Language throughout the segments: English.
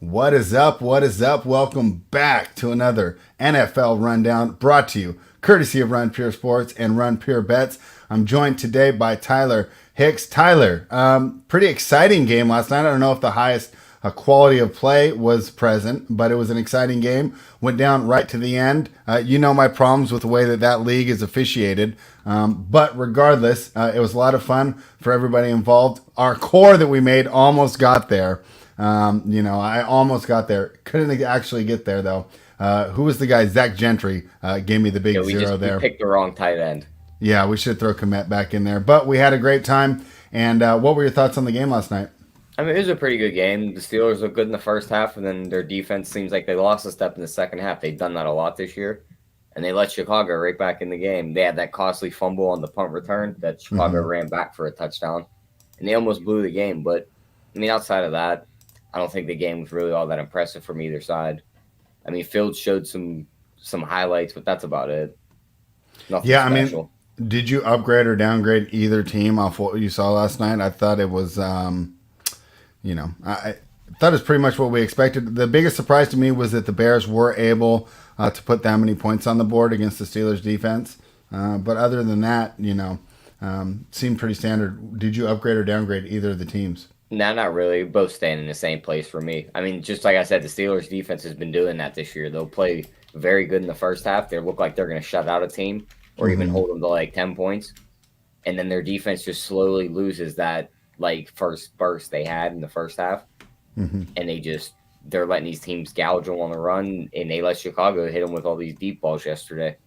What is up? What is up? Welcome back to another NFL Rundown brought to you courtesy of Run Pure Sports and Run Pure Bets. I'm joined today by Tyler Hicks. Tyler, pretty exciting game last night. I don't know if the highest quality of play was present, but it was an exciting game. Went down right to the end. You know my problems with the way that league is officiated. But regardless, it was a lot of fun for everybody involved. Our core that we made almost got there. I almost got there. Couldn't actually get there, though. Who was the guy? Zach Gentry gave me the big zero We there. picked the wrong tight end. Yeah, we should throw Komet back in there. But we had a great time. And what were your thoughts on the game last night? I mean, it was a pretty good game. The Steelers looked good in the first half, and then their defense seems like they lost a step in the second half. They've done that a lot this year, and they let Chicago right back in the game. They had that costly fumble on the punt return that Chicago ran back for a touchdown, and they almost blew the game. But, I mean, outside of that, I don't think the game was really all that impressive from either side. I mean, Fields showed some highlights, but that's about it. Nothing Yeah, I special. mean, did you upgrade or downgrade either team off what you saw last night? I thought it was, I thought it was pretty much what we expected. The biggest surprise to me was that the Bears were able to put that many points on the board against the Steelers defense. But other than that, seemed pretty standard. Did you upgrade or downgrade either of the teams? No, not really. Both staying in the same place for me. I mean, just like I said, the Steelers defense has been doing that this year. They'll play very good in the first half. They look like they're going to shut out a team or even hold them to like 10 points. And then their defense just slowly loses that like first burst they had in the first half. And they're letting these teams gouge them on the run. And they let Chicago hit them with all these deep balls yesterday.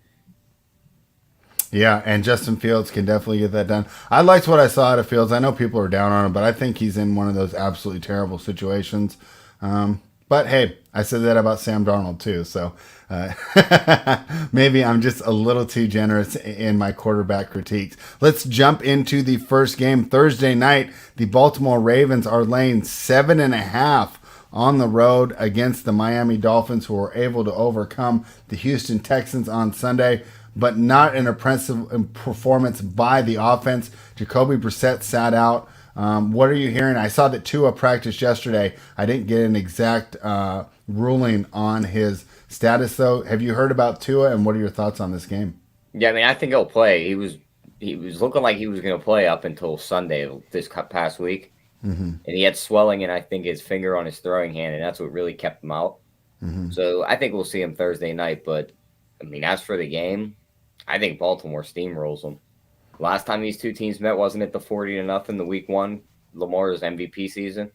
Yeah, and Justin Fields can definitely get that done. I liked what I saw out of Fields. I know people are down on him, but I think he's in one of those absolutely terrible situations. But hey, I said that about Sam Darnold too, so maybe I'm just a little too generous in my quarterback critiques. Let's jump into the first game. Thursday night, the Baltimore Ravens are laying 7.5 on the road against the Miami Dolphins, who were able to overcome the Houston Texans on Sunday, but not an impressive performance by the offense. Jacoby Brissett sat out. What are you hearing? I saw that Tua practiced yesterday. I didn't get an exact ruling on his status, though. Have you heard about Tua, and what are your thoughts on this game? Yeah, I mean, I think he'll play. He was looking like he was going to play up until Sunday this past week. And he had swelling in, I think, his finger on his throwing hand, and that's what really kept him out. So I think we'll see him Thursday night. But, I mean, as for the game, I think Baltimore steamrolls them. Last time these two teams met, wasn't it the 40-0, the week one, Lamar's MVP season?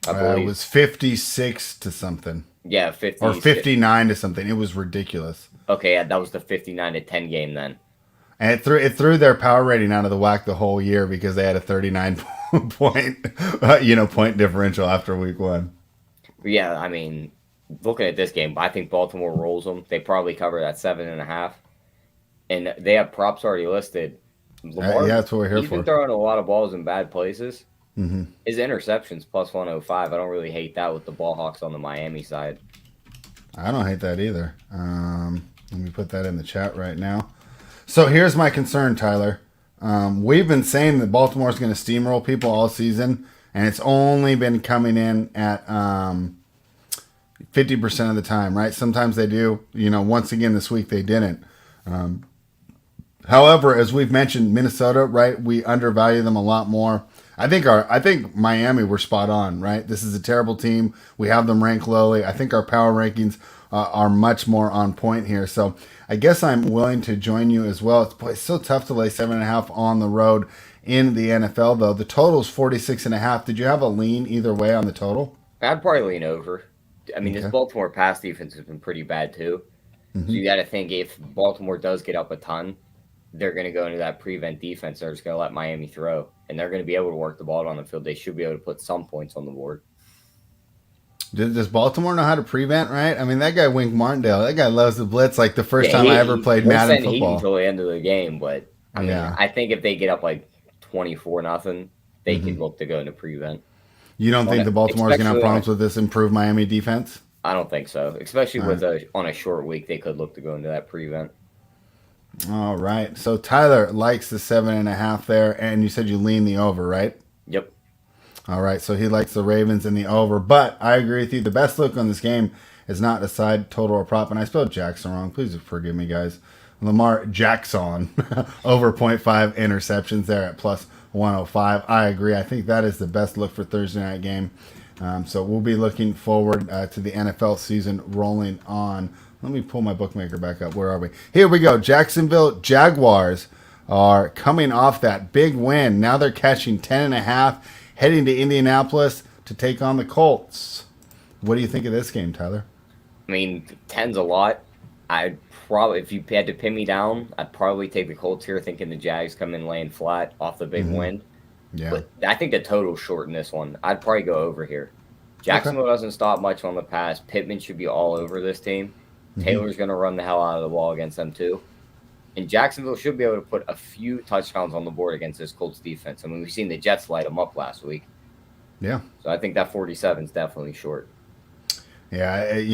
I It believe. was 56 to something, Yeah, 50. or 59 to something. It was ridiculous. Okay, yeah, that was the 59-10 game then. And it threw their power rating out of the whack the whole year because they had a 39 point differential after week one. But yeah, I mean, looking at this game, I think Baltimore rolls them. They probably cover that 7.5. And they have props already listed. Lamar, Yeah, that's what we're here he's been for. throwing a lot of balls in bad places. His interceptions plus 105. I don't really hate that with the ball hawks on the Miami side. I don't hate that either. Let me put that in the chat right now. So here's my concern, Tyler. We've been saying that Baltimore's going to steamroll people all season, and it's only been coming in at 50% of the time, right? Sometimes they do. Once again this week they didn't. However, as we've mentioned, Minnesota, right? We undervalue them a lot more. I think Miami were spot on, right? This is a terrible team. We have them ranked lowly. I think our power rankings are much more on point here. So I guess I'm willing to join you as well. It's so tough to lay 7.5 on the road in the NFL, though. The total's 46.5. Did you have a lean either way on the total? I'd probably lean over. I mean, this Okay. Baltimore pass defense has been pretty bad too. So you got to think if Baltimore does get up a ton, they're going to go into that prevent defense. They're just going to let Miami throw, and they're going to be able to work the ball on the field. They should be able to put some points on the board. Does Baltimore know how to prevent, right? I mean, that guy Wink Martindale, that guy loves the blitz like the first Yeah, time I ever played he'll Madden send heat football. until the end of the game, but I mean, Yeah. I think if they get up like 24-0, they can look to go into prevent. You don't think the Baltimore's going to have Especially problems with this improved Miami defense? I don't think so. Especially All with right. on a short week, they could look to go into that prevent. All right. So Tyler likes the 7.5 there, and you said you lean the over, right? Yep. All right, so he likes the Ravens in the over. But I agree with you. The best look on this game is not a side, total, or prop. And I spelled Jackson wrong. Please forgive me, guys. Lamar Jackson over 0.5 interceptions there at plus 105. I agree. I think that is the best look for Thursday night game. So we'll be looking forward to the NFL season rolling on. Let me pull my bookmaker back up. Where are we? Here we go. Jacksonville Jaguars are coming off that big win. Now they're catching 10.5, heading to Indianapolis to take on the Colts. What do you think of this game, Tyler? I mean, 10's a lot. I'd probably, if you had to pin me down, I'd probably take the Colts here, thinking the Jags come in laying flat off the big win. Yeah. But I think the total's short in this one. I'd probably go over here. Jacksonville doesn't stop much on the pass. Pittman should be all over this team. Taylor's going to run the hell out of the ball against them too. And Jacksonville should be able to put a few touchdowns on the board against this Colts defense. I mean, we've seen the Jets light them up last week. Yeah. So I think that 47 is definitely short. Yeah,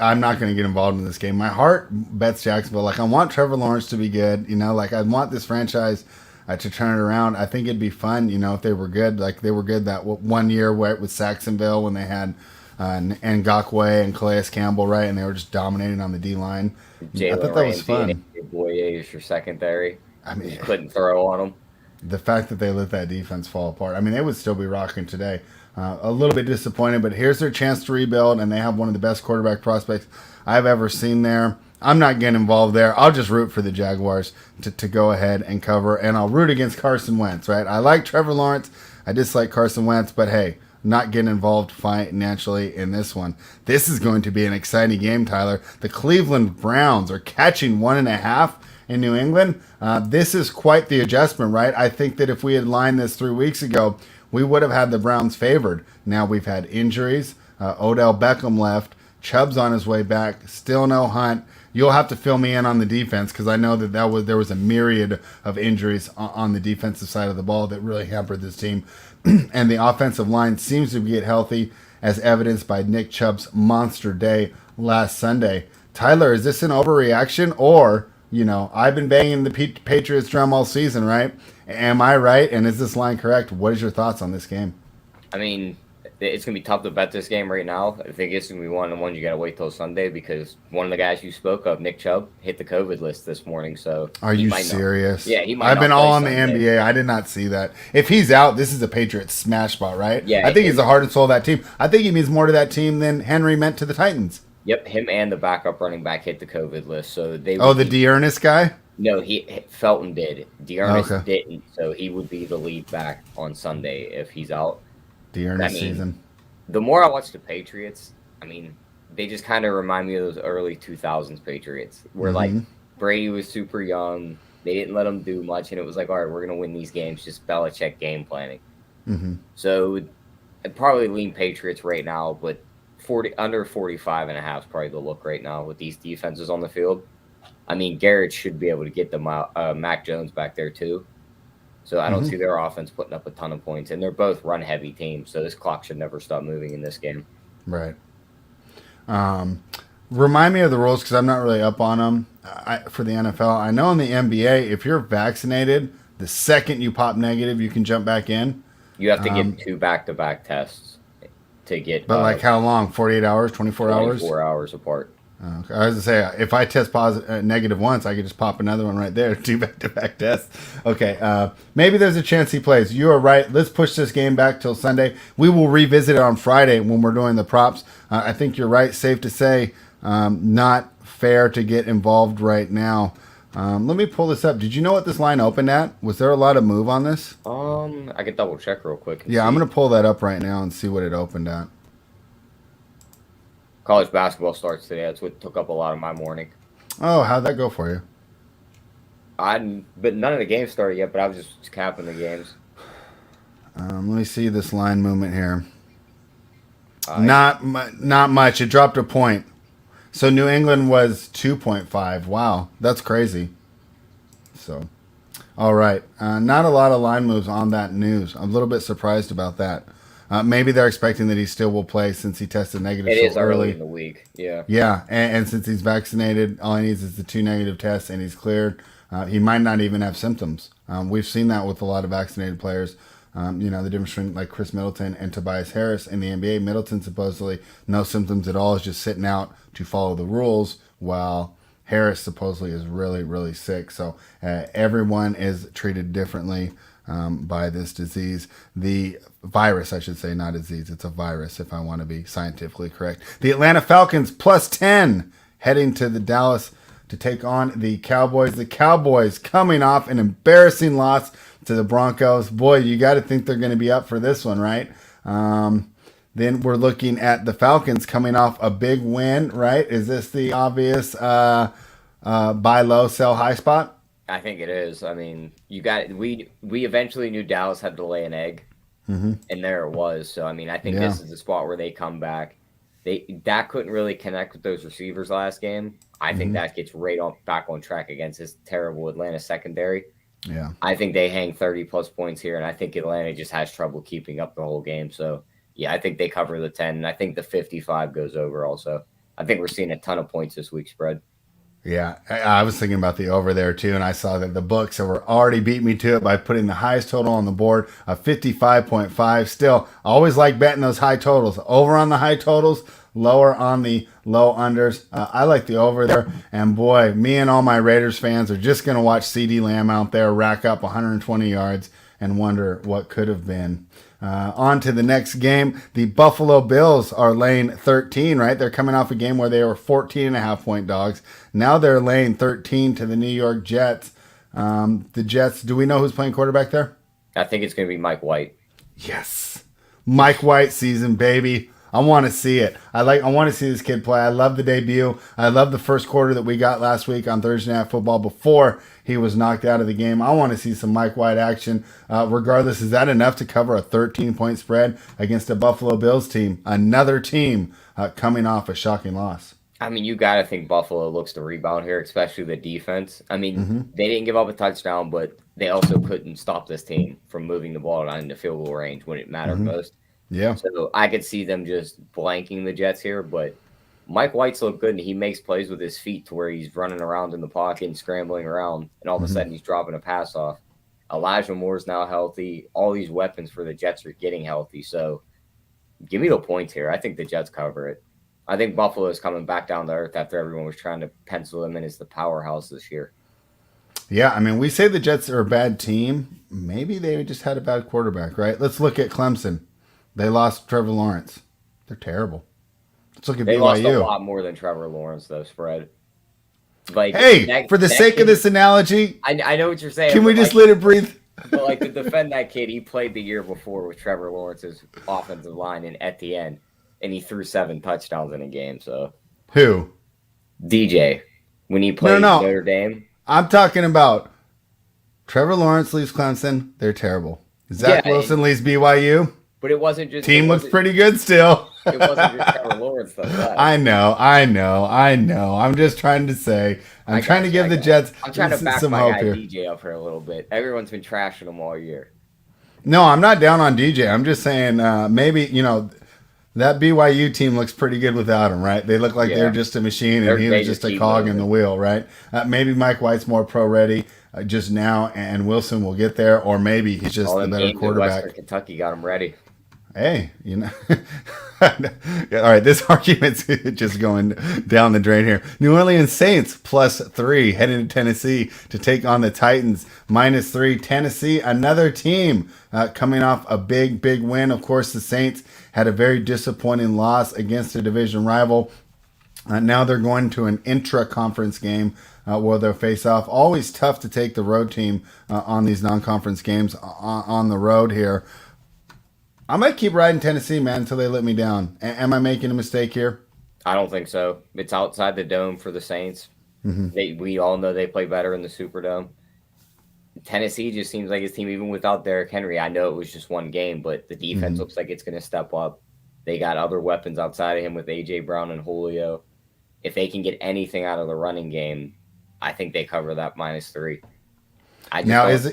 I'm not going to get involved in this game. My heart bets Jacksonville. Like, I want Trevor Lawrence to be good. I want this franchise to turn it around. I think it'd be fun, if they were good. Like, they were good that 1 year with Saxonville when they had Ngakoue and Calais Campbell, right? And they were just dominating on the D-line. I thought that was fun. Boye is your secondary. I mean, you couldn't throw on them. The fact that they let that defense fall apart. I mean, they would still be rocking today. A little bit disappointed, but here's their chance to rebuild, and they have one of the best quarterback prospects I've ever seen there. I'm not getting involved there. I'll just root for the Jaguars to go ahead and cover, and I'll root against Carson Wentz, right? I like Trevor Lawrence. I dislike Carson Wentz, but hey, not getting involved financially in this one. This is going to be an exciting game, Tyler. The Cleveland Browns are catching 1.5 in New England. This is quite the adjustment, right? I think that if we had lined this 3 weeks ago, we would have had the Browns favored. Now we've had injuries. Odell Beckham left. Chubb's on his way back. Still no Hunt. You'll have to fill me in on the defense because I know that there was a myriad of injuries on the defensive side of the ball that really hampered this team. And the offensive line seems to get healthy, as evidenced by Nick Chubb's monster day last Sunday. Tyler, is this an overreaction, or I've been banging the Patriots drum all season, right? Am I right? And is this line correct? What is your thoughts on this game? I mean, it's going to be tough to bet this game right now. I think it's going to be one of the ones you got to wait till Sunday because one of the guys you spoke of, Nick Chubb, hit the COVID list this morning. So are you serious? Yeah, he might. I've been all on the NBA. I did not see that. If he's out, this is a Patriots smash spot, right? Yeah. I think he's the heart and soul of that team. I think he means more to that team than Henry meant to the Titans. Yep, him and the backup running back hit the COVID list. So they. The Dearness guy? No, Felton did. Dearness didn't, so he would be the lead back on Sunday if he's out. Dearness season. The more I watch the Patriots, I mean, they just kind of remind me of those early 2000s Patriots, where like Brady was super young, they didn't let him do much, and it was like, all right, we're gonna win these games, just Belichick game planning. So I'd probably lean Patriots right now, but under 45.5 is probably the look right now with these defenses on the field. I mean, Garrett should be able to get them out, Mac Jones back there too. So I don't see their offense putting up a ton of points. And they're both run-heavy teams, so this clock should never stop moving in this game. Right. Remind me of the rules because I'm not really up on them for the NFL. I know in the NBA, if you're vaccinated, the second you pop negative, you can jump back in. You have to get 2 back-to-back tests to get. But like how long? 48 hours? 24 hours? 24 hours apart. Okay. I was going to say, if I test negative once, I could just pop another one right there. 2 back-to-back tests. Okay. Maybe there's a chance he plays. You are right. Let's push this game back till Sunday. We will revisit it on Friday when we're doing the props. I think you're right. Safe to say, not fair to get involved right now. Let me pull this up. Did you know what this line opened at? Was there a lot of move on this? I can double check real quick. Yeah, I'm going to pull that up right now and see what it opened at. College basketball starts today. That's what took up a lot of my morning. Oh, how'd that go for you? But none of the games started yet, but I was just capping the games. Let me see this line movement here. Not much. It dropped a point. So New England was 2.5. Wow, that's crazy. So, all right. Not a lot of line moves on that news. I'm a little bit surprised about that. Maybe they're expecting that he still will play since he tested negative so early. It is early in the week, yeah. Yeah, and since he's vaccinated, all he needs is the 2 negative tests, and he's cleared. He might not even have symptoms. We've seen that with a lot of vaccinated players. The difference between like Chris Middleton and Tobias Harris in the NBA. Middleton supposedly no symptoms at all, is just sitting out to follow the rules, while Harris supposedly is really, really sick. So everyone is treated differently by this disease. The virus, I should say, not disease. It's a virus, if I want to be scientifically correct. The Atlanta Falcons +10 heading to the Dallas to take on the Cowboys. The Cowboys coming off an embarrassing loss to the Broncos. Boy, you got to think they're going to be up for this one, right? Then we're looking at the Falcons coming off a big win, right? Is this the obvious buy low, sell high spot? I think it is. I mean, we eventually knew Dallas had to lay an egg, and there it was. So I mean, I think this is the spot where they come back. Dak couldn't really connect with those receivers last game. I think that gets back on track against this terrible Atlanta secondary. Yeah, I think they hang 30+ points here, and I think Atlanta just has trouble keeping up the whole game. So yeah, I think they cover the 10, and I think the 55 goes over also. I think we're seeing a ton of points this week spread. Yeah, I was thinking about the over there too, and I saw that the books were already beat me to it by putting the highest total on the board of 55.5. Still, always like betting those high totals. Over on the high totals, lower on the low unders. I like the over there, and boy, me and all my Raiders fans are just going to watch CeeDee Lamb out there rack up 120 yards and wonder what could have been. On to the next game. The Buffalo Bills are laying 13, right? They're coming off a game where they were 14.5-point dogs. Now they're laying 13 to the New York Jets. The Jets, do we know who's playing quarterback there? I think it's going to be Mike White. Yes. Mike White season, baby. I want to see it. I want to see this kid play. I love the debut. I love the first quarter that we got last week on Thursday Night Football before he was knocked out of the game. I want to see some Mike White action. Regardless, is that enough to cover a 13-point spread against a Buffalo Bills team? Another team coming off a shocking loss. I mean, you got to think Buffalo looks to rebound here, especially the defense. I mean, they didn't give up a touchdown, but they also couldn't stop this team from moving the ball down into field goal range when it mattered most. Yeah. So I could see them just blanking the Jets here, but Mike White's look good, and he makes plays with his feet to where he's running around in the pocket and scrambling around, and all of a sudden he's dropping a pass off. Elijah Moore's now healthy. All these weapons for the Jets are getting healthy. So give me the points here. I think the Jets cover it. I think Buffalo is coming back down to earth after everyone was trying to pencil them in as the powerhouse this year. Yeah, I mean, we say the Jets are a bad team. Maybe they just had a bad quarterback, right? Let's look at Clemson. They lost Trevor Lawrence. They're terrible. Let's look at they BYU. Lost a lot more than Trevor Lawrence, though, spread. Like, hey, for the sake of this analogy, I know what you're saying. Can we just let it breathe? But like to defend that kid, he played the year before with Trevor Lawrence's offensive line and at the end, and he threw 7 touchdowns in a game. So who? DJ when he played Notre Dame. I'm talking about Trevor Lawrence leaves Clemson. They're terrible. Zach Wilson leaves BYU. But it wasn't just team looks pretty good still. It wasn't just Trevor Lawrence though. I know. I'm just trying to say. I'm trying to give the Jets I'm trying to back some my hope guy here. DJ up here a little bit. Everyone's been trashing him all year. No, I'm not down on DJ. I'm just saying maybe that BYU team looks pretty good without him, right? They look like they're just a machine and he was just a cog in the wheel, right? Maybe Mike White's more pro ready just now, and Wilson will get there, or maybe he's just the better quarterback. Western Kentucky got him ready. Hey, all right, this argument's just going down the drain here. New Orleans Saints +3 heading to Tennessee to take on the Titans -3. Tennessee, another team coming off a big win. Of course, the Saints had a very disappointing loss against a division rival. Now they're going to an intra-conference game where they'll face off. Always tough to take the road team on these non-conference games on the road here. I might keep riding Tennessee, man, until they let me down. Am I making a mistake here? I don't think so. It's outside the dome for the Saints. We all know they play better in the Superdome. Tennessee just seems like his team, even without Derrick Henry. I know it was just one game, but the defense looks like it's going to step up. They got other weapons outside of him with A.J. Brown and Julio. If they can get anything out of the running game, I think they cover that -3.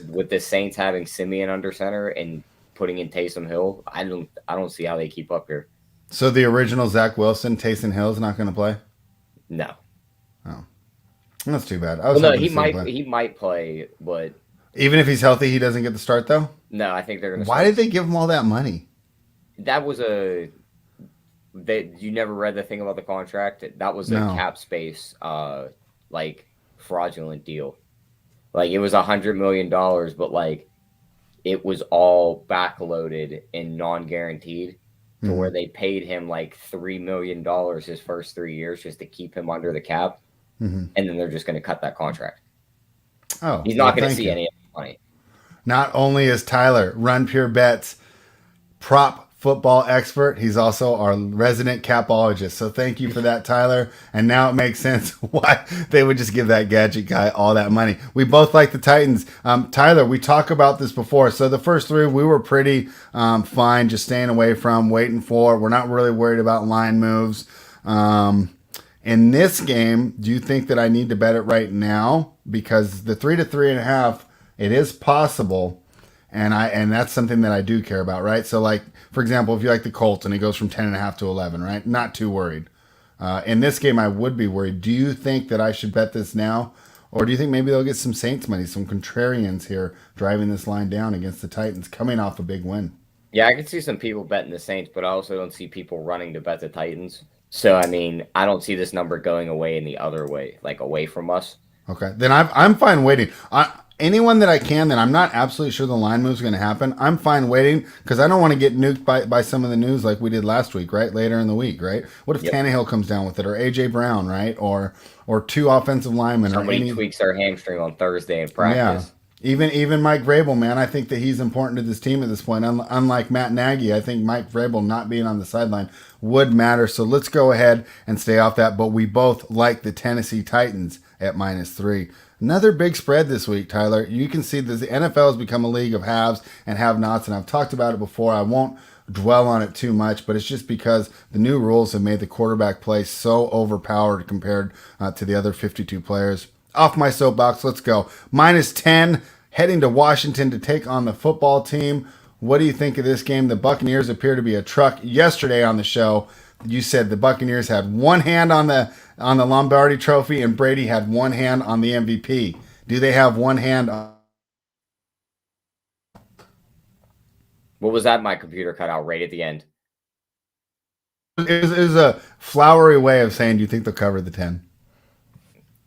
With the Saints having Simeon under center and putting in Taysom Hill, I don't see how they keep up here. So the original Zach Wilson, Taysom Hill is not going to play? No. Oh, that's too bad. He might play, but Even if he's healthy, he doesn't get the start though. No, I think they're going to Why start. did they give him all that money? That was you never read the thing about the contract? That was a No. cap space, like fraudulent deal. Like it was $100 million, but like it was all backloaded and non-guaranteed to where they paid him like $3 million his first 3 years just to keep him under the cap, Mm-hmm. and then they're just going to cut that contract. Oh, He's well, not going to thank see you. any of the money. Not only is Tyler Run Pure Bets prop football expert, he's also our resident capologist. So thank you for that, Tyler. And now it makes sense why they would just give that gadget guy all that money. We both like the Titans. Tyler, we talked about this before. So the first three we were pretty fine, just staying away from, waiting for. We're not really worried about line moves. In this game, do you think that I need to bet it right now? Because the 3 to 3.5, it is possible, and that's something that I do care about, right? So, like for example, if you like the Colts and it goes from 10.5 to 11, right? Not too worried. In this game, I would be worried. Do you think that I should bet this now, or do you think maybe they'll get some Saints money, some contrarians here driving this line down against the Titans, coming off a big win? Yeah, I can see some people betting the Saints, but I also don't see people running to bet the Titans. So, I mean, I don't see this number going away in the other way, like away from us. Okay, then I'm fine waiting. Anyone that I can, that I'm not absolutely sure the line move is going to happen, I'm fine waiting because I don't want to get nuked by some of the news like we did last week, right? Later in the week, right? What if Yep. Tannehill comes down with it, or AJ Brown, right? Or two offensive linemen, or Somebody any tweaks their hamstring on Thursday in yeah. practice. Even Mike Vrabel, man, I think that he's important to this team at this point. Unlike Matt Nagy, I think Mike Vrabel not being on the sideline would matter. So let's go ahead and stay off that. But we both like the Tennessee Titans at -3. Another big spread this week, Tyler. You can see that the NFL has become a league of haves and have-nots, and I've talked about it before. I won't dwell on it too much, but it's just because the new rules have made the quarterback play so overpowered compared to the other 52 players. Off my soapbox, let's go. -10, heading to Washington to take on the football team. What do you think of this game? The Buccaneers appear to be a truck. Yesterday on the show, you said the Buccaneers had one hand on the Lombardi Trophy and Brady had one hand on the MVP. Do they have one hand on? What was that? My computer cut out right at the end. It was a flowery way of saying, do you think they'll cover the 10?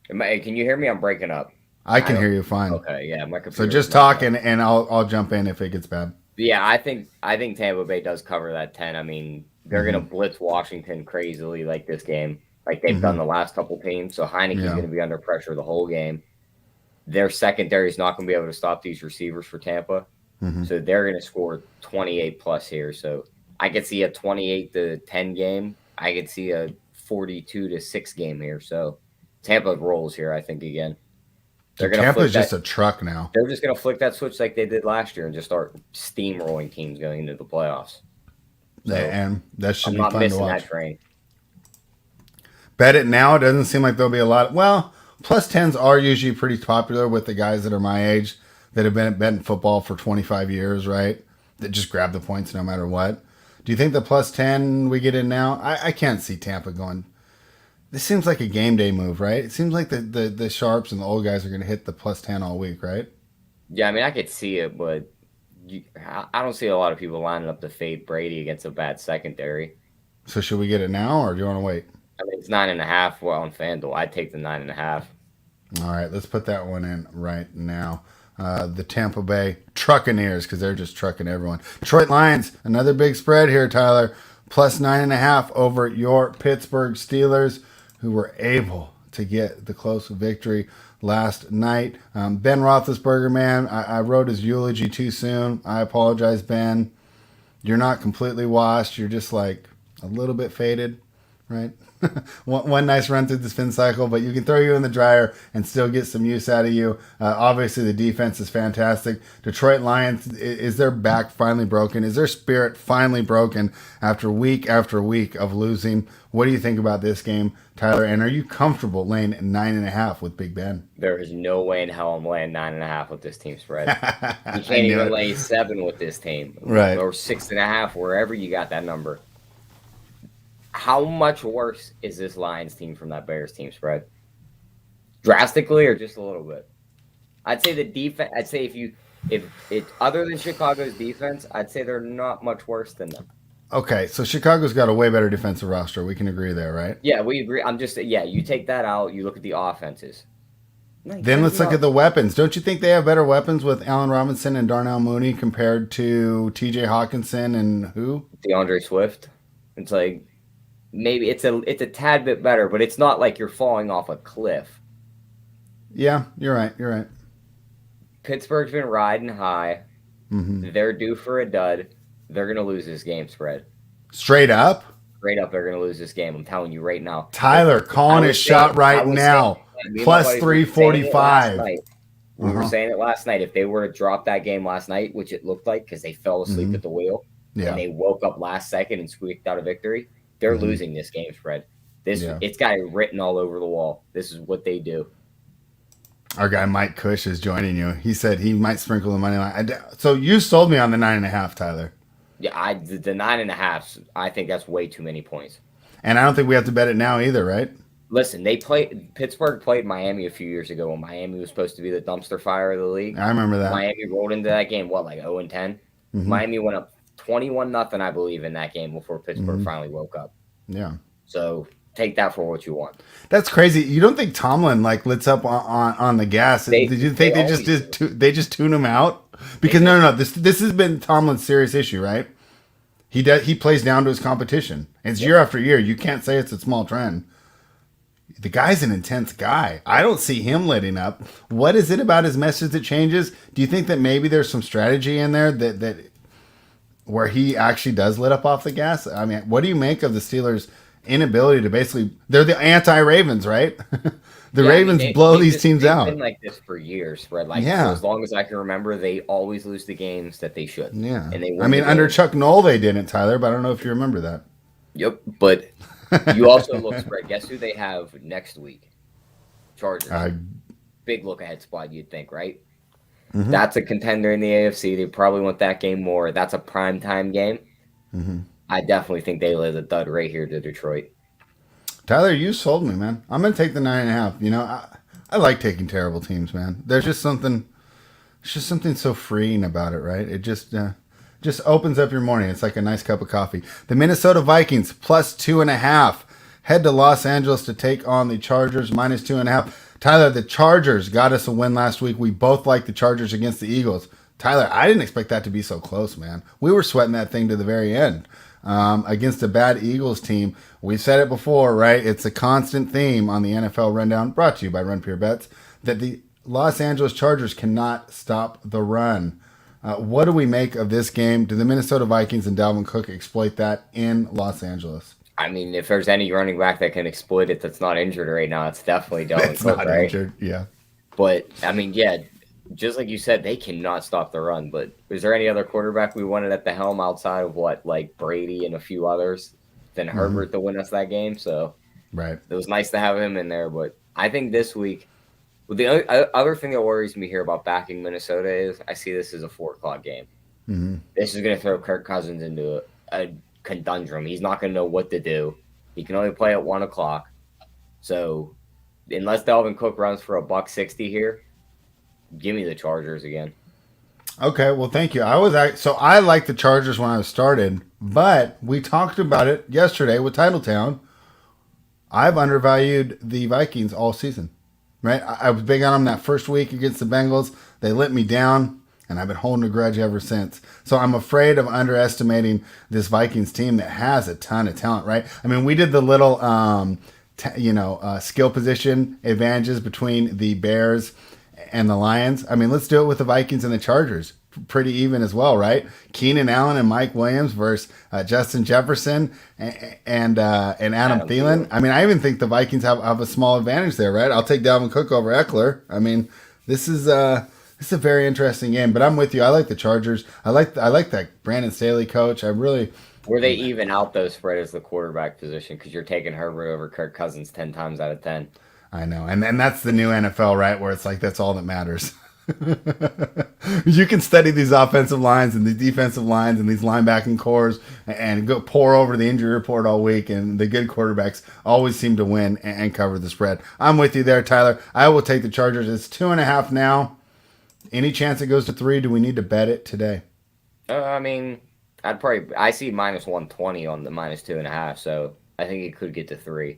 Can you hear me? I'm breaking up. I can hear you fine. Okay, yeah, my So computer. just talk and I'll jump in if it gets bad. Yeah, I think Tampa Bay does cover that 10. I mean, they're gonna blitz Washington crazily like this game, like they've done the last couple teams. So Heineke's gonna be under pressure the whole game. Their secondary is not gonna be able to stop these receivers for Tampa, so they're gonna score 28 plus here. So I could see a 28-10 game. I could see a 42-6 game here. So Tampa rolls here, I think, again. They're gonna Tampa's just a truck now. They're just going to flick that switch like they did last year and just start steamrolling teams going into the playoffs. So And that should I'm be not fun to missing watch. that train. Bet it now. It doesn't seem like there'll be a lot. Well, +10s are usually pretty popular with the guys that are my age that have been betting football for 25 years, right? That just grab the points no matter what. Do you think the +10 we get in now? I can't see Tampa going. This seems like a game day move, right? It seems like the sharps and the old guys are going to hit the +10 all week, right? Yeah, I mean, I could see it, but I don't see a lot of people lining up to fade Brady against a bad secondary. So should we get it now, or do you want to wait? I mean, it's 9.5 on FanDuel. I'd take the 9.5. All right, let's put that one in right now. The Tampa Bay Truckaneers, because they're just trucking everyone. Detroit Lions, another big spread here, Tyler. +9.5 over your Pittsburgh Steelers, who were able to get the close victory last night. Ben Roethlisberger, man, I wrote his eulogy too soon. I apologize, Ben. You're not completely washed. You're just like a little bit faded, right? one nice run through the spin cycle, but you can throw you in the dryer and still get some use out of you. Obviously, the defense is fantastic. Detroit Lions, is their back finally broken? Is their spirit finally broken after week of losing? What do you think about this game, Tyler? And are you comfortable laying 9.5 with Big Ben? There is no way in hell I'm laying 9.5 with this team spread. You can't even lay 7 with this team, right? Or 6.5, wherever you got that number. How much worse is this Lions team from that Bears team spread? Drastically or just a little bit? I'd say the defense. I'd say if it other than Chicago's defense, I'd say they're not much worse than them. Okay, so Chicago's got a way better defensive roster. We can agree there, right? Yeah, we agree. I'm just you take that out. You look at the offenses. Then let's look at the weapons. Don't you think they have better weapons with Allen Robinson and Darnell Mooney compared to T.J. Hawkinson and who? DeAndre Swift. It's like maybe it's a tad bit better, but it's not like you're falling off a cliff. Yeah, you're right. You're right. Pittsburgh's been riding high. Mm-hmm. They're due for a dud. They're going to lose this game spread. Straight up? Straight up, they're going to lose this game. I'm telling you right now. Tyler calling his shot right now. Plus 345. We were saying it last night. If they were to drop that game last night, which it looked like because they fell asleep at the wheel, and they woke up last second and squeaked out a victory, they're losing this game spread. It's got it written all over the wall. This is what they do. Our guy Mike Cush is joining you. He said he might sprinkle the money line. So you sold me on the 9.5, Tyler. Yeah, the 9.5. I think that's way too many points. And I don't think we have to bet it now either, right? Listen, Pittsburgh played Miami a few years ago when Miami was supposed to be the dumpster fire of the league. I remember that. Miami rolled into that game, 0-10? Mm-hmm. Miami went up 21-0, I believe, in that game before Pittsburgh finally woke up. Yeah. So take that for what you want. That's crazy. You don't think Tomlin lits up on the gas? Did you think they just tune him out? Because no. This has been Tomlin's serious issue, right? He plays down to his competition. It's year after year. You can't say it's a small trend. The guy's an intense guy. I don't see him letting up. What is it about his message that changes? Do you think that maybe there's some strategy in there that where he actually does let up off the gas? I mean, what do you make of the Steelers' inability to they're the anti-Ravens, right? Ravens blow these teams out. They've been like this for years, Fred. For as long as I can remember, they always lose the games that they should. Yeah. And under Chuck Noll they didn't, Tyler, but I don't know if you remember that. Yep, but you also look, Fred, guess who they have next week? Chargers. Big look-ahead spot, you'd think, right? Mm-hmm. That's a contender in the AFC. They probably want that game more. That's a primetime game. Mm-hmm. I definitely think they lay the dud right here to Detroit. Tyler, you sold me, man. I'm going to take the 9.5. You know, I like taking terrible teams, man. There's just something so freeing about it, right? It just opens up your morning. It's like a nice cup of coffee. The Minnesota Vikings plus 2.5 head to Los Angeles to take on the Chargers minus 2.5. Tyler, the Chargers got us a win last week. We both liked the Chargers against the Eagles. Tyler, I didn't expect that to be so close, man. We were sweating that thing to the very end. Against a bad Eagles team. We've said it before, right? It's a constant theme on the NFL Rundown, brought to you by Run Pure Bets, that the Los Angeles Chargers cannot stop the run. What do we make of this game? Do the Minnesota Vikings and Dalvin Cook exploit that in Los Angeles? I mean, if there's any running back that can exploit it that's not injured right now, it's definitely Dalvin Cook, not right? Injured, yeah. But, I mean, just like you said, they cannot stop the run. But is there any other quarterback we wanted at the helm outside of Brady and a few others than Herbert to win us that game? So right, it was nice to have him in there. But I think this week, the other thing that worries me here about backing Minnesota is I see this as a 4:00 game. Mm-hmm. This is going to throw Kirk Cousins into a conundrum. He's not going to know what to do. He can only play at 1:00. So unless Dalvin Cook runs for $160 here, give me the Chargers again. Okay, well, thank you. I liked the Chargers when I started, but we talked about it yesterday with Titletown. I've undervalued the Vikings all season, right? I was big on them that first week against the Bengals. They let me down, and I've been holding a grudge ever since. So I'm afraid of underestimating this Vikings team that has a ton of talent, right? I mean, we did the little, skill position advantages between the Bears and the Lions. I mean, let's do it with the Vikings and the Chargers. Pretty even as well, right? Keenan Allen and Mike Williams versus Justin Jefferson and Adam Thielen. I mean, I even think the Vikings have a small advantage there, right? I'll take Dalvin Cook over Eckler. I mean, this is a very interesting game. But I'm with you. I like the Chargers. I like that Brandon Staley coach. Where they even out those spread as the quarterback position because you're taking Herbert over Kirk Cousins 10 times out of 10. I know. And that's the new NFL, right? Where it's like, that's all that matters. You can study these offensive lines and the defensive lines and these linebacking cores and go pour over the injury report all week. And the good quarterbacks always seem to win and cover the spread. I'm with you there, Tyler. I will take the Chargers. It's 2.5 now. Any chance it goes to 3? Do we need to bet it today? I mean, I see minus 120 on the minus 2.5, so I think it could get to 3.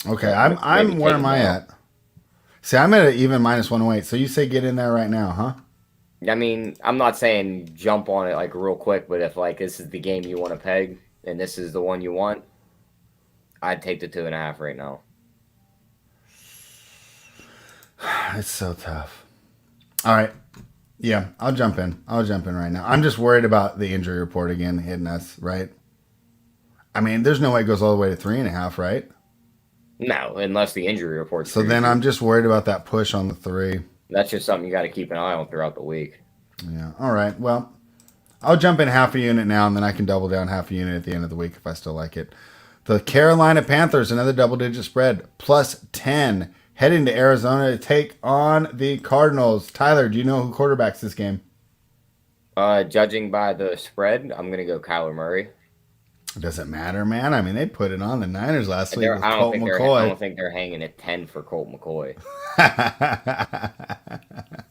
Okay, So I'm where am I at? See, I'm at an even minus 108. So you say get in there right now, huh? I mean, I'm not saying jump on it like real quick, but if like this is the game you want to peg and this is the one you want, I'd take the 2.5 right now. It's so tough. All right. Yeah, I'll jump in. I'll jump in right now. I'm just worried about the injury report again hitting us, right? I mean, there's no way it goes all the way to 3.5, right? No, unless the injury report. So then I'm just worried about that push on the 3. That's just something you got to keep an eye on throughout the week. Yeah. All right. Well, I'll jump in half a unit now, and then I can double down half a unit at the end of the week if I still like it. The Carolina Panthers, another double-digit spread, plus 10, heading to Arizona to take on the Cardinals. Tyler, do you know who quarterbacks this game? Judging by the spread, I'm going to go Kyler Murray. Does it matter, man? I mean, they put it on the Niners last week with I Colt McCoy. I don't think they're hanging at 10 for Colt McCoy.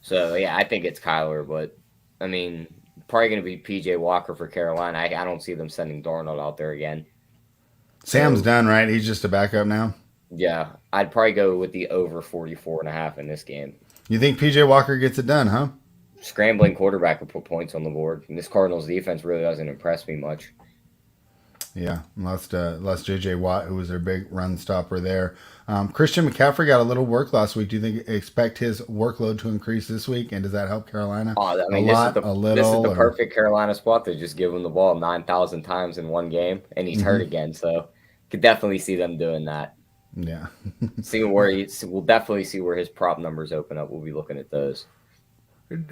So, yeah, I think it's Kyler, but, I mean, probably going to be P.J. Walker for Carolina. I don't see them sending Darnold out there again. Sam's done, right? He's just a backup now? Yeah, I'd probably go with the over 44.5 in this game. You think P.J. Walker gets it done, huh? Scrambling quarterback will put points on the board. And this Cardinals defense really doesn't impress me much. Yeah, lost J.J. Watt, who was their big run stopper there. Christian McCaffrey got a little work last week. Do you expect his workload to increase this week? And does that help Carolina? I mean, this is the perfect Carolina spot to just give him the ball 9,000 times in one game, and he's hurt again. So, could definitely see them doing that. Yeah. We'll definitely see where his prop numbers open up. We'll be looking at those.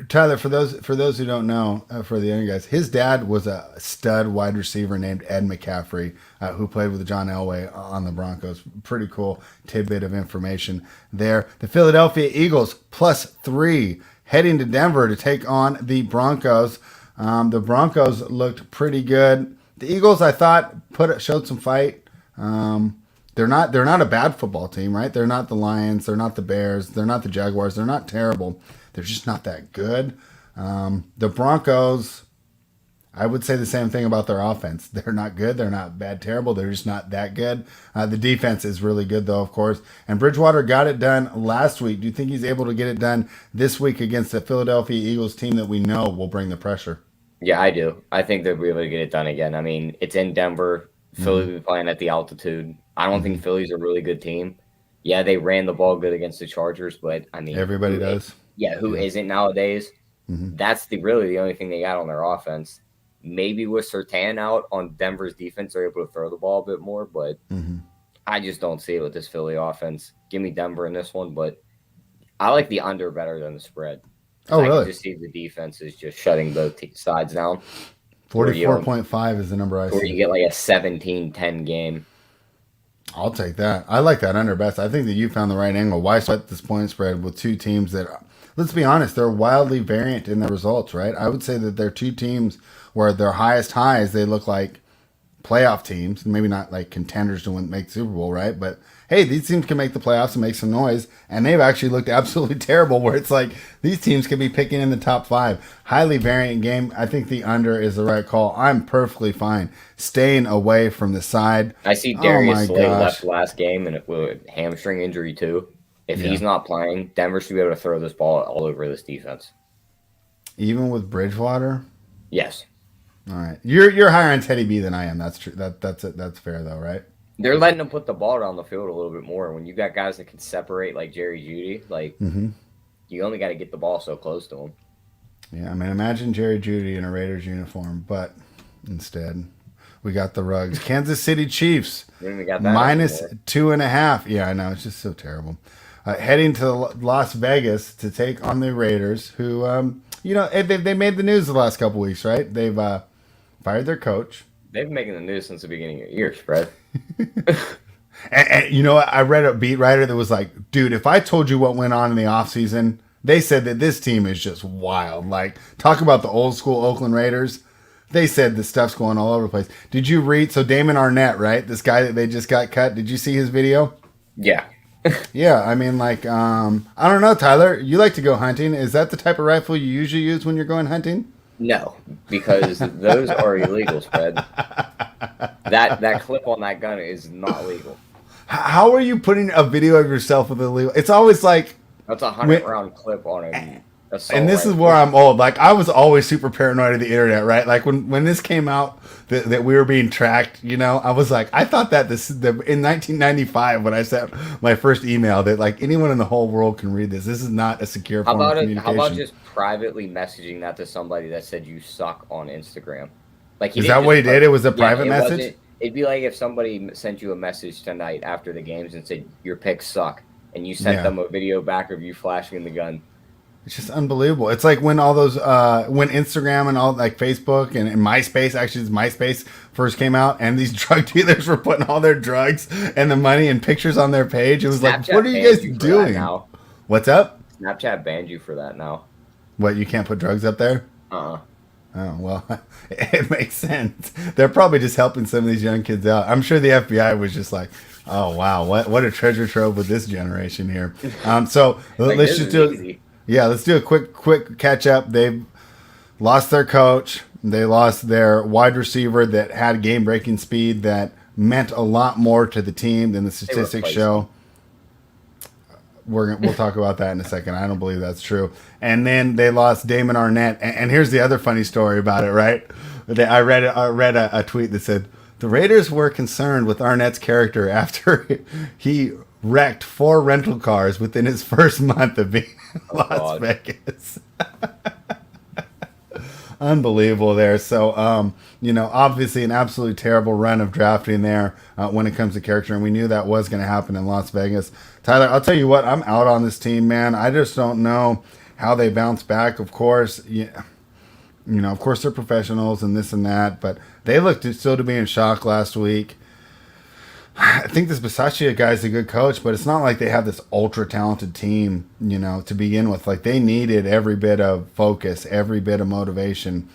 Tyler, for those who don't know, for the young guys, his dad was a stud wide receiver named Ed McCaffrey, who played with John Elway on the Broncos. Pretty cool tidbit of information there. The Philadelphia Eagles plus 3 heading to Denver to take on the Broncos. The Broncos looked pretty good. The Eagles, I thought, showed some fight. They're not a bad football team, right? They're not the Lions. They're not the Bears. They're not the Jaguars. They're not terrible. They're just not that good. The Broncos, I would say the same thing about their offense. They're not good. They're not bad, terrible. They're just not that good. The defense is really good, though, of course. And Bridgewater got it done last week. Do you think he's able to get it done this week against the Philadelphia Eagles team that we know will bring the pressure? Yeah, I do. I think they'll be able to get it done again. I mean, it's in Denver. Philly will be playing at the altitude. I don't think Philly's a really good team. Yeah, they ran the ball good against the Chargers, but, I mean... Everybody does. Who isn't nowadays? That's really the only thing they got on their offense. Maybe with Surtain out on Denver's defense, they're able to throw the ball a bit more, but I just don't see it with this Philly offense. Give me Denver in this one, but I like the under better than the spread. Oh, really? I can just see the defense is just shutting both sides down. 44.5 is the number I see. Or you get like a 17-10 game. I'll take that. I like that under best. I think that you found the right angle. Why sweat this point spread with two teams that, let's be honest, they're wildly variant in their results, right? I would say that they're two teams where their highest highs, they look like playoff teams, maybe not like contenders to make the Super Bowl, right? But hey, these teams can make the playoffs and make some noise, and they've actually looked absolutely terrible where it's like these teams could be picking in the top 5. Highly variant game. I think the under is the right call. I'm perfectly fine staying away from the side. I see Darius Slay left last game and with a hamstring injury too. If he's not playing, Denver should be able to throw this ball all over this defense. Even with Bridgewater? Yes. All right. You're higher on Teddy B than I am. That's true. That's fair though, right? They're letting them put the ball down the field a little bit more. When you got guys that can separate like Jerry Jeudy, like you only got to get the ball so close to him. Yeah, I mean, imagine Jerry Jeudy in a Raiders uniform, but instead we got the Rugs. Kansas City Chiefs minus 2.5. Yeah, I know, it's just so terrible. Heading to Las Vegas to take on the Raiders, who they made the news the last couple weeks, right? They've fired their coach. They've been making the news since the beginning of the year, Fred. and you know what? I read a beat writer that was like, dude, if I told you what went on in the offseason, they said that this team is just wild. Like, talk about the old school Oakland Raiders. They said the stuff's going all over the place. Did you read? So Damon Arnett, right? This guy that they just got cut. Did you see his video? Yeah. Yeah, I mean, like, I don't know, Tyler. You like to go hunting. Is that the type of rifle you usually use when you're going hunting? No, because those are illegal, spread. That clip on that gun is not legal. How are you putting a video of yourself with a legal? It's always like That's a hundred when, round clip on an and assault this is where rifle. I'm old. Like I was always super paranoid of the internet, right? Like when this came out that we were being tracked, I was like, I thought that in 1995 when I sent my first email that like anyone in the whole world can read this. This is not a secure How form of about it? How about communication. just privately messaging that to somebody that said you suck on Instagram? Like he Is didn't that what just he did? put. It was a Yeah, private it message. wasn't. It'd be like if somebody sent you a message tonight after the games and said your picks suck, and you sent Yeah. them a video back of you flashing the gun. It's just unbelievable. It's like when all those, when Instagram and all like Facebook and MySpace, actually it's MySpace first came out, and these drug dealers were putting all their drugs and the money and pictures on their page. It was like, what are Snapchat you banned guys you for that doing? now. What's up? Snapchat banned you for that now. What, you can't put drugs up there? Uh-uh. Oh, well, it makes sense. They're probably just helping some of these young kids out. I'm sure the FBI was just like, oh, wow, what a treasure trove with this generation here. So Like let's this just is do, easy. yeah, let's do a quick catch up. They've lost their coach. They lost their wide receiver that had game breaking speed that meant a lot more to the team than the They statistics replaced him. show. We'll talk about that in a second. I don't believe that's true. And then they lost Damon Arnett. And here's the other funny story about it. Right? I read a tweet that said the Raiders were concerned with Arnett's character after he wrecked 4 rental cars within his first month of being in Oh Las God. Vegas. Unbelievable there. So, obviously an absolutely terrible run of drafting there when it comes to character, and we knew that was going to happen in Las Vegas. Tyler, I'll tell you what, I'm out on this team, man. I just don't know how they bounce back. Of course, yeah, of course they're professionals and this and that, but they looked still to be in shock last week. I think this Bisaccia guy's a good coach, but it's not like they have this ultra talented team, to begin with. Like they needed every bit of focus, every bit of motivation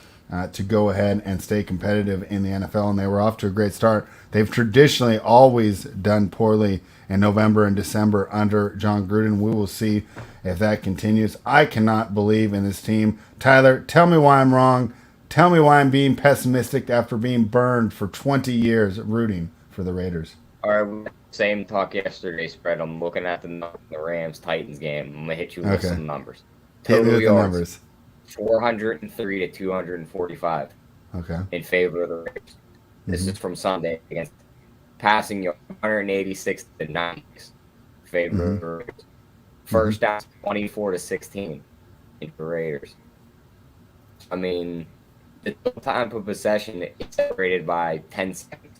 to go ahead and stay competitive in the NFL, and they were off to a great start. They've traditionally always done poorly in November and December under John Gruden. We will see if that continues. I cannot believe in this team. Tyler, tell me why I'm wrong. Tell me why I'm being pessimistic after being burned for 20 years rooting for the Raiders. All right, same talk yesterday, spread. I'm looking at the Rams Titans game. I'm gonna hit you with Okay. some numbers. Hit me Total with the yards numbers. 403 to 245 Okay. in favor of the Raiders. This Hmm. is from Sunday against passing yards 186 to 90 in favor Hmm. of the Raiders. First down 24 to 16 in the Raiders. I mean, the total time of possession is separated by 10 seconds.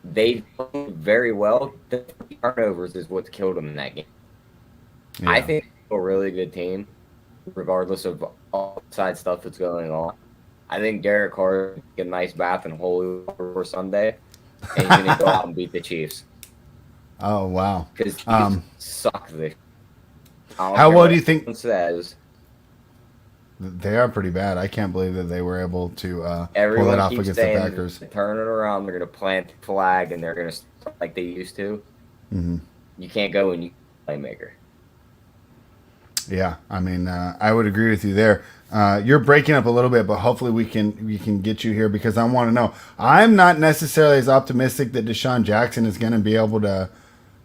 They played very well. The turnovers is what's killed them in that game. Yeah. I think they're a really good team, regardless of all the side stuff that's going on. I think Derek Carr get a nice bath in holy water for Sunday, and he's going to go out and beat the Chiefs Oh wow. because Chiefs Um, suck. I don't how care well what do you think anyone says? they are? Pretty bad. I can't believe that they were able to pull that Everyone off keeps against the saying Packers. to turn it around. They're going to plant the flag and they're going to start like they used to. Hmm. You can't go and you playmaker. Yeah, I mean, I would agree with you there. You're breaking up a little bit, but hopefully we can get you here because I want to know. I'm not necessarily as optimistic that Deshaun Jackson is going to be able to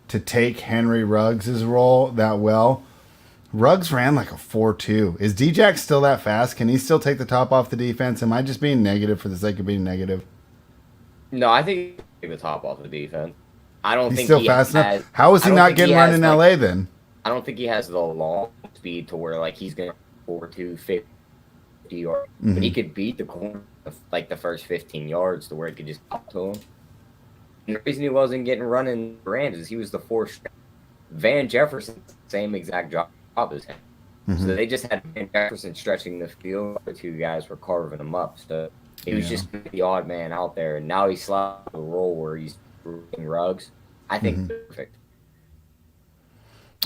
take Henry Ruggs' role that well. Ruggs ran like a 4.2. Is D-Jack still that fast? Can he still take the top off the defense? Am I just being negative for the sake of being negative? No, I think he's take the top off the defense. I don't He's think still he fast has. enough. How is I he don't not think getting he run has, in like, LA then? I don't think he has the long speed to where like he's gonna 4.2 50 or but he Hmm. could beat the corner of, like the first 15 yards to where it could just pop to him. And the reason he wasn't getting running Rams is he was the fourth. Van Jefferson, same exact job as him. So Hmm. they just had Van Jefferson stretching the field. The two guys were carving him up. So he was Yeah. just the odd man out there. And now he's slapped the role where he's rooting Ruggs. I think Hmm. perfect.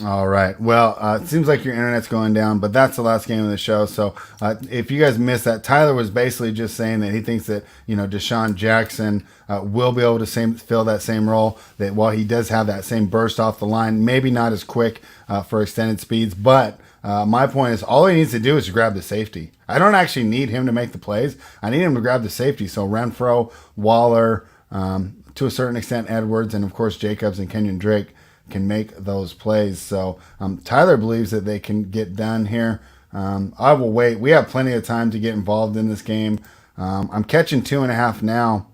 All right. Well, it seems like your internet's going down, but that's the last game of the show. So if you guys missed that, Tyler was basically just saying that he thinks that Deshaun Jackson will be able to fill that same role. That while he does have that same burst off the line, maybe not as quick for extended speeds, but my point is all he needs to do is grab the safety. I don't actually need him to make the plays. I need him to grab the safety. So Renfro, Waller, to a certain extent Edwards, and of course Jacobs and Kenyon Drake can make those plays. So Tyler believes that they can get done here. I will wait. We have plenty of time to get involved in this game. I'm catching 2.5 now.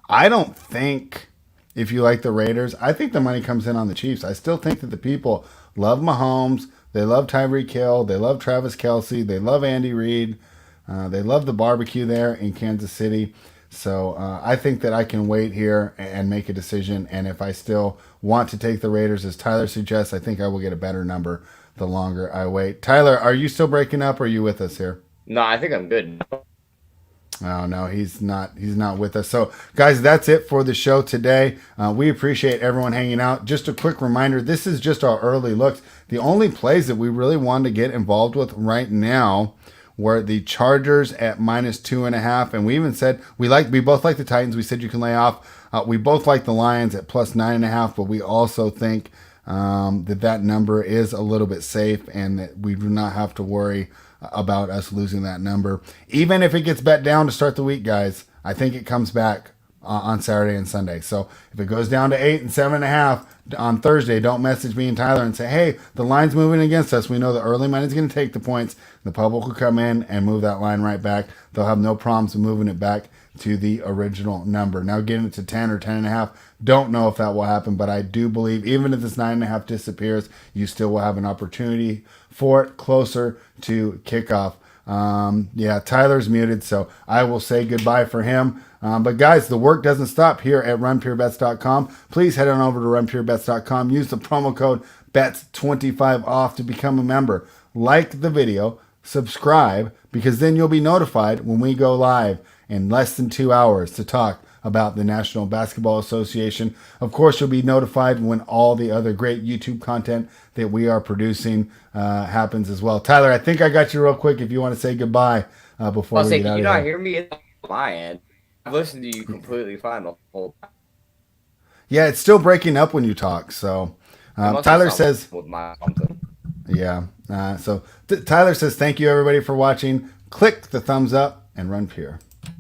I don't think, if you like the Raiders, I think the money comes in on the Chiefs. I still think that the people love Mahomes. They love Tyreek Hill. They love Travis Kelce. They love Andy Reid. They love the barbecue there in Kansas City. So I think that I can wait here and make a decision. And if I still want to take the Raiders, as Tyler suggests, I think I will get a better number the longer I wait. Tyler, are you still breaking up, or are you with us here? No, I think I'm good. Oh no, he's not. He's not with us. So, guys, that's it for the show today. We appreciate everyone hanging out. Just a quick reminder: this is just our early looks. The only plays that we really wanted to get involved with right now were the Chargers at -2.5, and we even said we both like the Titans. We said you can lay off. We both like the Lions at +9.5, but we also think that number is a little bit safe, and that we do not have to worry about us losing that number. Even if it gets bet down to start the week, guys, I think it comes back on Saturday and Sunday. So if it goes down to 8 and 7.5 on Thursday, don't message me and Tyler and say, hey, the line's moving against us. We know the early money is going to take the points. The public will come in and move that line right back. They'll have no problems moving it back to the original number. Now getting it to 10 or 10.5, don't know if that will happen, but I do believe even if this 9.5 disappears, you still will have an opportunity for it closer to kickoff. Yeah, Tyler's muted, so I will say goodbye for him. But guys, the work doesn't stop here at runpurebets.com. Please head on over to runpurebets.com. Use the promo code BETS25 off to become a member. Like the video, subscribe, because then you'll be notified when we go live in less than 2 hours to talk about the National Basketball Association. Of course, you'll be notified when all the other great YouTube content that we are producing happens as well. Tyler, I think I got you real quick if you want to say goodbye before we get out of here. Can you not hear me at my end? I've listened to you completely fine the whole time. Yeah, it's still breaking up when you talk. So Tyler says, with my something. Yeah. So Tyler says, thank you everybody for watching. Click the thumbs up and run pure.